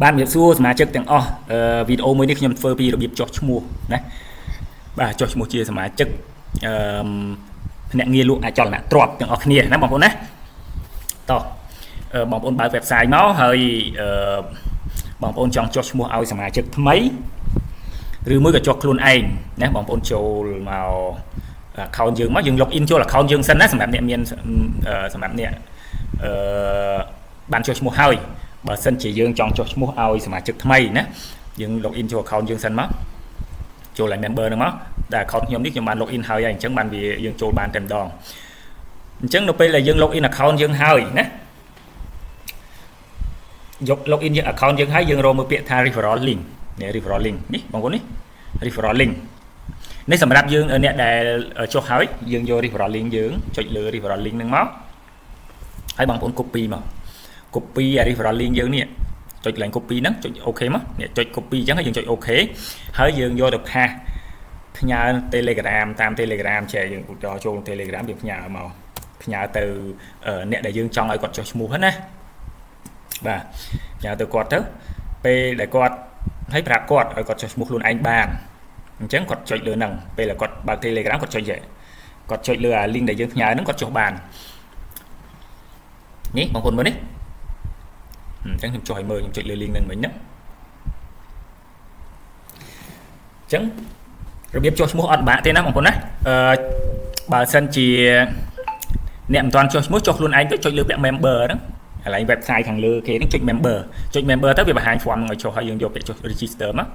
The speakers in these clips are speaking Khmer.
ban biệt xua mà chức tiếng video mới đi nhầm phơi piរបៀបចុះឈ្មោះណាបាទចុះឈ្មោះជាសមាជិកអ្នកងារលក់អាចចលនាទ្រព្យទាំងអស់គ្នាណាបងប្អូនណាតោះបងប្អូនបើក website មកហើយបងប្អូនចង់ចុះឈ្មោះឲ្យសមាជិកថ្មីឬមួយក៏ចុះខ្លួនឯងណាបងប្អូនចូលមក account យើងមកយើង log in ចូល account យើងសិនណាសម្រាប់អ្នកមានសម្រាប់អ្នកបានចុះឈ្មោះហើយបើសិនជាយើងចង់ចុះឈ្មោះឲ្យសមាជិកថ្មីណាយើង log in ចូល account យើងសិនមកចូលឲ្យ member ហ្នឹងមកតែ account ខ្ញុំនេះខ្ញុំបាន log in ហើយអញ្ចឹងបានវាយើងចូលបានតែម្ដងអញ្ចឹងនៅពេលដែលយើង log in account យើងហើយណាយក log in យើង account យើងហើយយើងរកមើលពាក្យថា referral link នេះ referral link នេះបងប្អូននេះ referral link នេះសម្រាប់យើងអ្នកដែលចុះហើយយើងយក referral link យើងចុចលើ referral link ហ្នឹងមកហើយបងប្អូន copy មក copy referral link យើងនេះចុចឡើង copy ហ្នឹងចុច OK មកនេះចុច copy អញ្ចឹងហើយយើងចុច OK ហើយយើងយកទៅផាសផ្ញើ Telegram តាម Telegram ចែកយើងឧទាហរណ៍ចូល Telegram យើងផ្ញើមកផ្ញើទៅអ្នកដែលយើងចង់ឲ្យគាត់ចុះឈ្មោះហ្នឹងណាបាទផ្ញើទៅគាត់ទៅពេលដែលគាត់ឲ្យប្រាប់គាត់ឲ្យគាត់ចុះឈ្មោះខ្លួនឯងបានអញ្ចឹងគាត់ចុចលើហ្នឹងពេលដែលគាត់បើក Telegram គាត់ចុចគាត់ចុចលើអា link ដែលយើងផ្ញើហ្នឹងគាត់ចុះបាននេះបងប្អូនមើលនេះអញ្ចឹងខ្ញុំចុះឲ្យមើលខ្ញុំចុចលើ link ហ្នឹងមិញណាអញ្ចឹងរបៀបចុះឈ្មោះអត់បាក់ទេណាបងប្អូនណាបើសិនជាអ្នកមិនទាន់ចុះឈ្មោះចុះខ្លួនឯងទៅចុចលើពាក្យ member ហ្នឹងកន្លែង website ខាងលើគេហ្នឹងចុច member ទៅវាបង្ហាញ form ឲ្យចុះហើយយើងយកពាក្យចុះ register មក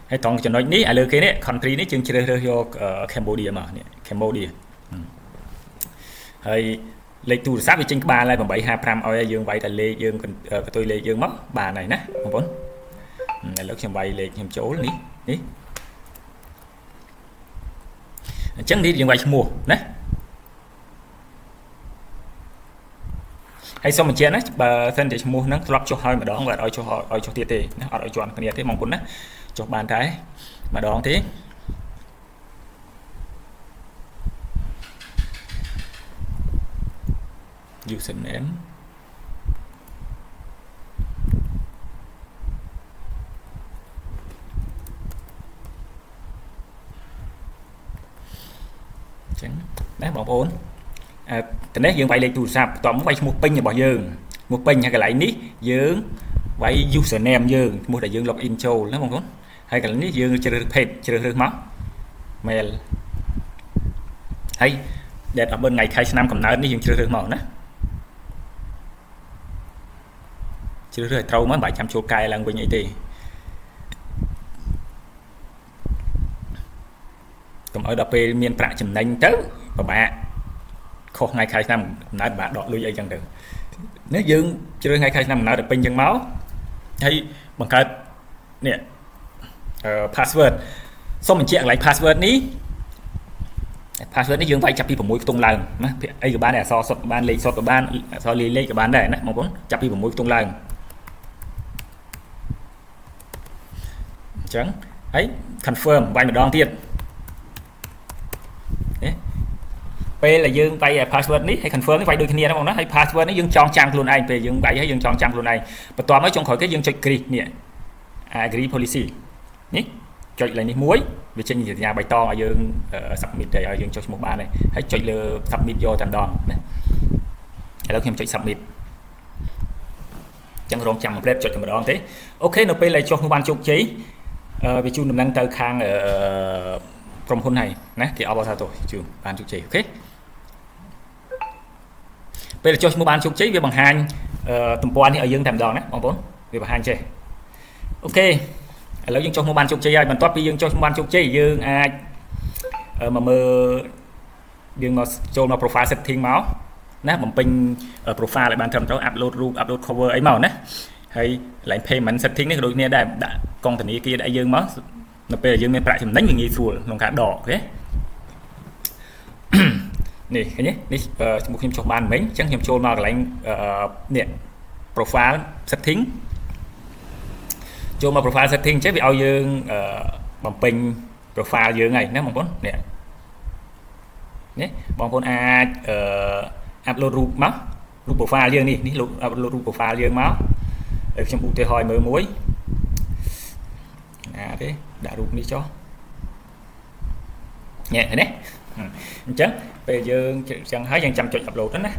ហើយត្រង់ចំណុចនេះឥឡូវគេនេះ country នេះយើងជ្រើសរើសយក Cambodia មកនេះ Cambodia ហើយលេខទូរស័ព្ទវាចេញក្បាលហើយ855ឲ្យយើងវាយតែលេខយើងកតុយលេខយើងមកបានហើយណាបងប្អូនឥឡូវខ្ញុំវាយលេខខ្ញុំចូលនេះអញ្ចឹងនេះយើងវាយឈ្មោះណាហើយសូមបញ្ជាក់ណាបើសិនតែឈ្មោះហ្នឹងធ្លាប់ចុះហើយម្ដងបាទឲ្យចុះទៀតទេណាអត់ឲ្យជាន់គ្នាទេបងប្អូនណាចុះបានតែម្ដងទេ username ចឹងណាបងប្អូនតនេះយើងវាយលេខទូរស័ព្ទបន្ទាប់មកវាយឈ្មោះពេញរបស់យើងឈ្មោះពេញហើយកន្លែងនេះយើងវាយ username យើងឈ្មោះដែលយើង log in ចូលណាបងប្អូនហើយកន្លែងនេះយើងជ្រើសរើស page ជ្រើសរើសមក mail ហើយ date of birth ថ្ងៃខែឆ្នាំកំណើតនេះយើងជ្រើសរើសមកណាជ្រើសរើសឲ្យត្រូវមកមិនបាច់ចាំចូលកែឡើងវិញអីទេកុំឲ្យដល់ពេលមានប្រាក់ចំណេញទៅពិបាកខុសថ្ងៃខែឆ្នាំកំណើតបាក់ដកលុយអីចឹងទៅនេះយើងជ្រើសថ្ងៃខែឆ្នាំកំណើតទៅពេញចឹងមកហើយបង្កើតនេះpassword សូមបញ្ជាក់កន្លែង password នេះ password នេះយើងវាយចាប់ពី6ខ្ទង់ឡើងណាអីក៏បានដែរអក្សរសុទ្ធក៏បានលេខសុទ្ធក៏បានអក្សរលេខក៏បានដែរណាបងប្អូនចាប់ពី6ខ្ទង់ឡើងអញ្ចឹងហើយ confirm វាយម្ដងទៀតពេលដែលយើងវាយ password នេះហើយ confirm នេះវាយដូចគ្នាណាបងណាហើយ password នេះយើងចងចាំខ្លួនឯងពេលយើងវាយហើយយើងចងចាំខ្លួនឯងបន្ទាប់មកចុងក្រោយគេយើងចុច agree នេះ agree policy នេះចុចឡើងនេះមួយវាចេញសញ្ញាបៃតងឲ្យយើង submit ទៅឲ្យយើងចុះឈ្មោះបានហើយចុចលើ submit យកតែម្ដងណាឥឡូវខ្ញុំចុច submit ចឹងរងចាំមួយព្រឹកចុចតែម្ដងទេអូខេនៅពេលដែលចុះបានជោគជ័យវាជូនដំណឹងទៅខាងក្រុមហ៊ុនហើយណាគេអបអរសាទរជូនបានជោគជ័យអូខេពេលចុះឈ្មោះបានជោគជ័យវាបង្ហាញទំព័រនេះឲ្យយើងតែម្ដងណាបងប្អូនវាបង្ហាញចេះអូខេឥឡូវយើងចុះឈ្មោះបានជោគជ័យហើយបន្ទាប់ពីយើងចុះឈ្មោះបានជោគជ័យយើងអាចមកមើលយើងមកចូលមក profile setting មកណាបំពេញ profile ឲ្យបានត្រឹមត្រូវ upload រូប upload cover អីមកណាហើយកន្លែង payment setting នេះក៏ដូចគ្នាដែរដាក់កងធនាគារដាក់យើងមកនៅពេលយើងមានប្រាក់ចំណេញវាងាយស្រួលក្នុងការដកអូខេនេះឃើញទេនេះឈ្មោះខ្ញុំចុះបានមិញអញ្ចឹងខ្ញុំចូលមកកន្លែងនេះ profile setting ចូលមក profile setting ចេះវាឲ្យយើងបំពេញ profile យើងហើយណាបងប្អូននេះបងប្អូនអាច upload រូបមករូប profile យើងនេះ upload រូប profile យើងមក ខ្ញុំឧទាហរណ៍មើលមួយណាទេដាក់រូបនេះចុះញ៉ែនេះអញ្ចឹងពេលយើងអញ្ចឹងហើយយើងចាំចុច upload ទៅណា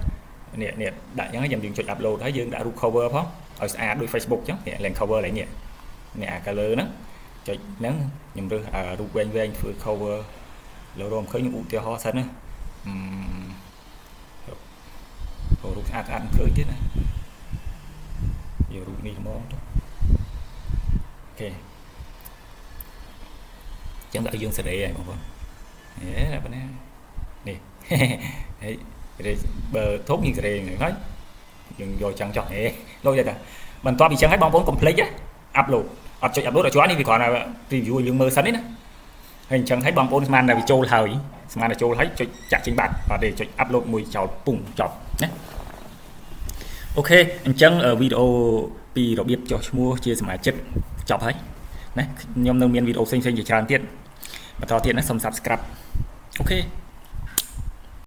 នេះដាក់អញ្ចឹងយើងចុច upload ហើយយើងដាក់រូប cover ផងឲ្យស្អាតដូច Facebook អញ្ចឹងនេះឡើង cover ឡើងនេះអា color ហ្នឹងចុចហ្នឹងខ្ញុំរើសរូបវែងធ្វើ cover លោរមឃើញខ្ញុំឧទាហរណ៍សិនណារូបស្អាតឃើញទៀតណាយករូបនេះហ្មងទៅអូខេចឹងដាក់យើងសេរីហើយបងប្អូនហេបងណានេះហើយបើធំយើងសេរីហើយយើងយកចឹងចោះលោកយល់តាបន្ទាប់ពីចឹងហើយបងប្អូនកុំភ្លេចអាប់ឡូតអត់ចុចអាប់ឡូតឲ្យជាប់នេះវាគ្រាន់តែ review យើងមើលសិននេះណាហើយអញ្ចឹងហើយបងប្អូនស្មានតែវាចូលហើយស្មានតែចូលហើយចុចចាក់ចេញបាត់អត់ទេចុចអាប់ឡូតមួយចោលពុំចប់ណាអូខេអញ្ចឹងវីដេអូពីរបៀបចុះឈ្មោះជាសមាជិកចប់ហើយណាខ្ញុំនៅមានវីដេអូផ្សេងៗជាច្រើនទៀតបន្តទៀតណាសូម Subscribe អូខេ